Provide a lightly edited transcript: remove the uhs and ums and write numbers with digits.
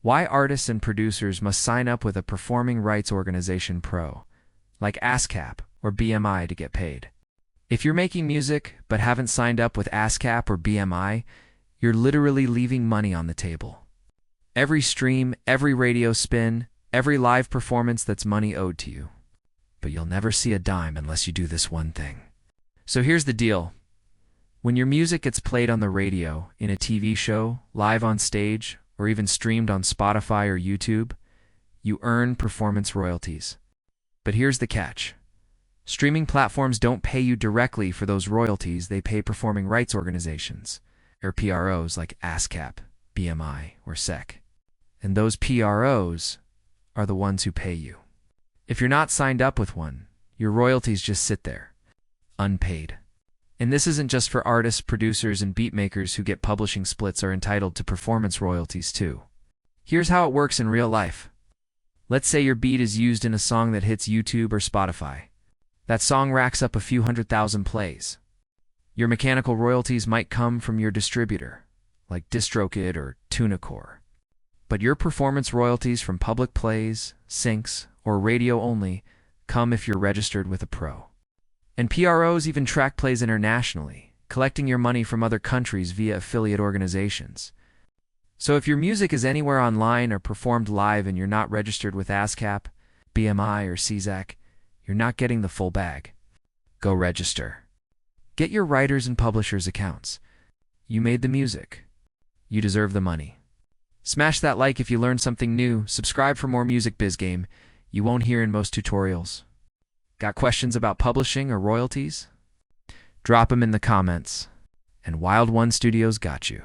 Why artists and producers must sign up with a performing rights organization pro, like ASCAP or BMI, to get paid. If you're making music but haven't signed up with ASCAP or BMI, you're literally leaving money on the table. Every stream, every radio spin, every live performance, that's money owed to you. But you'll never see a dime unless you do this one thing. So here's the deal. When your music gets played on the radio, in a TV show, live on stage, or even streamed on Spotify or YouTube, you earn performance royalties. But here's the catch. Streaming platforms don't pay you directly for those royalties. They pay performing rights organizations, or PROs, like ASCAP, BMI, or SEC. And those PROs are the ones who pay you. If you're not signed up with one, your royalties just sit there, unpaid. And this isn't just for artists, producers, and beatmakers who get publishing splits are entitled to performance royalties too. Here's how it works in real life. Let's say your beat is used in a song that hits YouTube or Spotify. That song racks up a few 100,000 plays. Your mechanical royalties might come from your distributor, like DistroKid or TuneCore. But your performance royalties from public plays, syncs, or radio only come if you're registered with a pro. And PROs even track plays internationally, collecting your money from other countries via affiliate organizations. So if your music is anywhere online or performed live and you're not registered with ASCAP, BMI, or CZAC, you're not getting the full bag. Go register. Get your writers and publishers accounts. You made the music. You deserve the money. Smash that like if you learned something new. Subscribe for more music biz game you won't hear in most tutorials. Got questions about publishing or royalties? Drop them in the comments. And Wild One Studios got you.